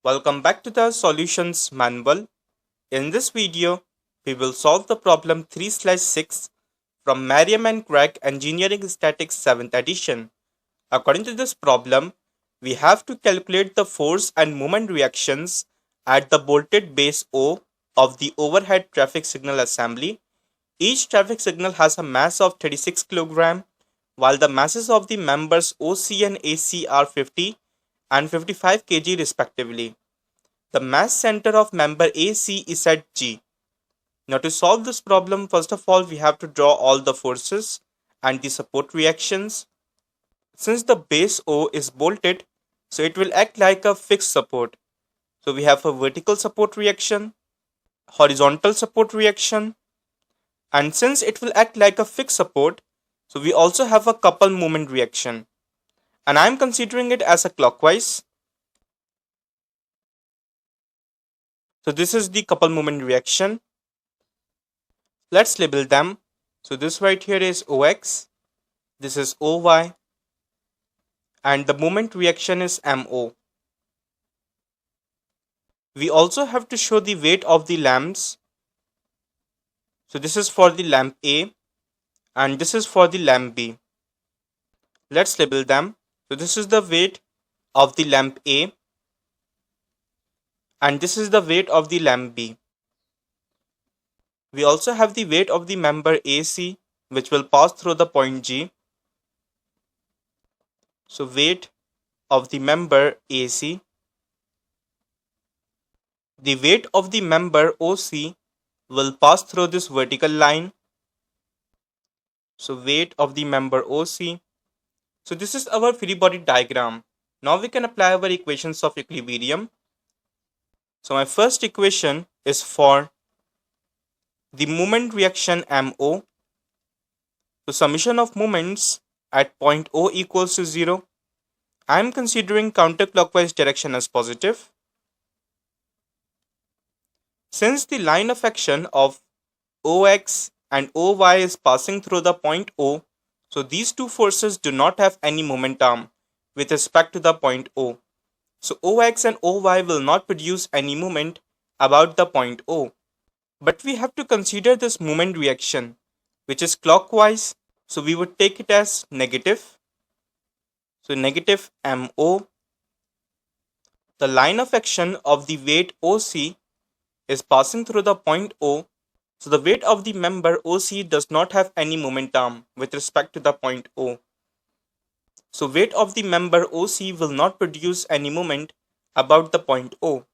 Welcome back to the Solutions Manual. In this video, we will solve the problem 3/6 from Meriam and Kraige Engineering Statics 7th edition. According to this problem, we have to calculate the force and moment reactions at the bolted base O of the overhead traffic signal assembly. Each traffic signal has a mass of 36 kg, while the masses of the members OC and AC are 50 and 55 kg respectively. The mass center of member AC is at G. Now to solve this problem, first of all, we have to draw all the forces and the support reactions. Since the base O is bolted, so it will act like a fixed support. So we have a vertical support reaction, horizontal support reaction, and since it will act like a fixed support, so we also have a couple moment reaction. And I am considering it as a clockwise. So this is the couple moment reaction. Let's label them. So this right here is OX, this is OY, and the moment reaction is MO. We also have to show the weight of the lamps. So this is for the lamp A and this is for the lamp B. Let's label them. So this is the weight of the lamp A and this is the weight of the lamp B. We also have the weight of the member AC, which will pass through the point G. So weight of the member AC. The weight of the member OC will pass through this vertical line. So weight of the member OC. So this is our free body diagram. Now we can apply our equations of equilibrium. So my first equation is for the moment reaction MO. So summation of moments at point O equals to 0. I am considering counterclockwise direction as positive. Since the line of action of OX and OY is passing through the point O, so these two forces do not have any momentum with respect to the point O. So OX and OY will not produce any moment about the point O. But we have to consider this moment reaction, which is clockwise, so we would take it as negative. So negative MO. The line of action of the weight OC is passing through the point O, so the weight of the member OC does not have any momentum with respect to the point O. So weight of the member OC will not produce any moment about the point O.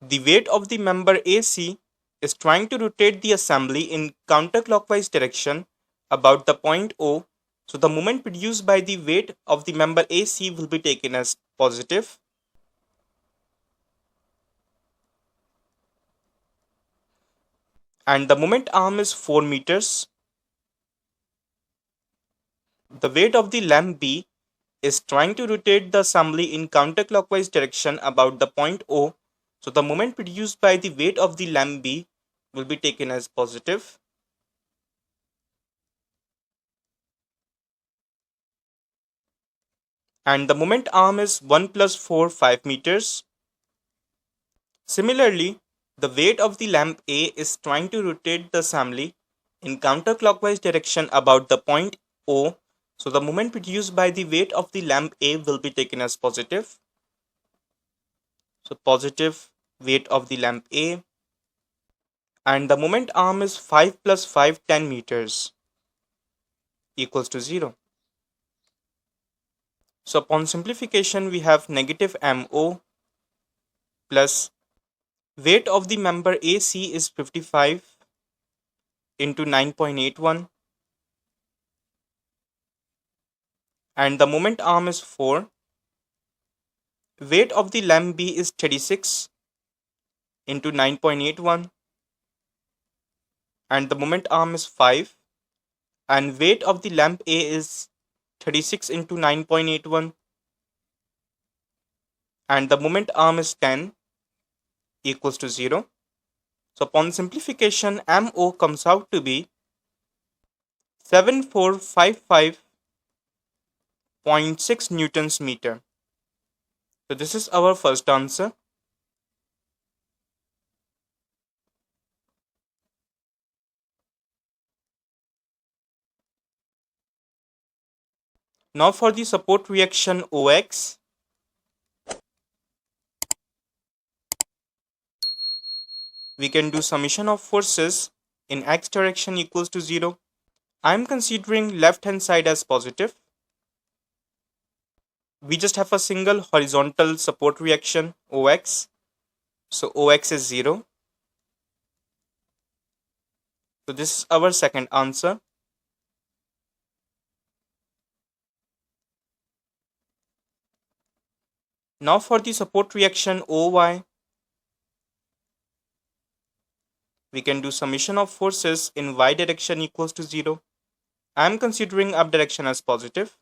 The weight of the member AC is trying to rotate the assembly in counterclockwise direction about the point O, so the moment produced by the weight of the member AC will be taken as positive. And the moment arm is 4 meters. The weight of the lamp B is trying to rotate the assembly in counterclockwise direction about the point O, so the moment produced by the weight of the lamp B will be taken as positive. And the moment arm is 1 plus 4, 5 meters. Similarly, the weight of the lamp A is trying to rotate the assembly in counterclockwise direction about the point O, so the moment produced by the weight of the lamp A will be taken as positive. So positive weight of the lamp A. And the moment arm is 5 plus 5, 10 meters equals to 0. So upon simplification, we have negative MO plus weight of the member AC is 55 into 9.81 and the moment arm is 4. Weight of the lamp B is 36 into 9.81 and the moment arm is 5 and weight of the lamp A is 36 into 9.81 and the moment arm is 10 equals to 0. So upon simplification, MO comes out to be 7455.6 newtons meter. So this is our first answer. Now for the support reaction OX, we can do summation of forces in x direction equals to 0. I am considering left hand side as positive. We just have a single horizontal support reaction OX. So OX is 0. So this is our second answer. Now for the support reaction OY, we can do summation of forces in y direction equals to 0. I am considering up direction as positive.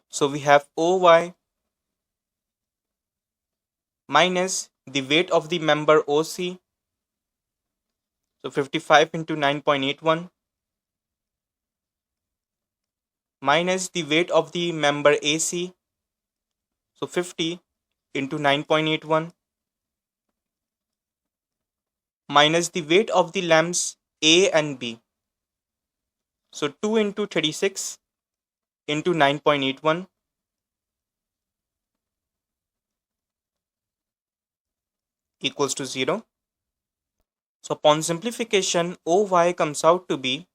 So we have OY minus the weight of the member OC. So 55 into 9.81 minus the weight of the member AC. So 50 into 9.81 minus the weight of the lamps A and B. So 2 into 36 into 9.81 equals to 0. So upon simplification, OY comes out to be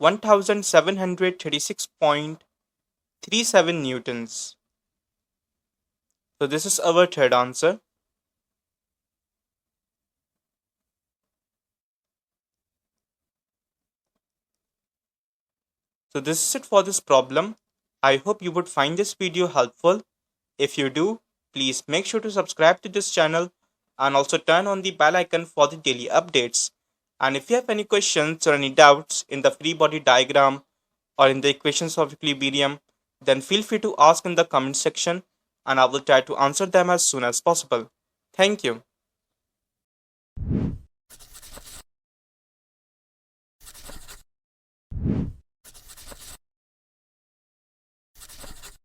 1736.37 newtons. So this is our third answer. So this is it for this problem. I hope you would find this video helpful. If you do, please make sure to subscribe to this channel and also turn on the bell icon for the daily updates. And if you have any questions or any doubts in the free body diagram or in the equations of equilibrium, then feel free to ask in the comment section and I will try to answer them as soon as possible. Thank you.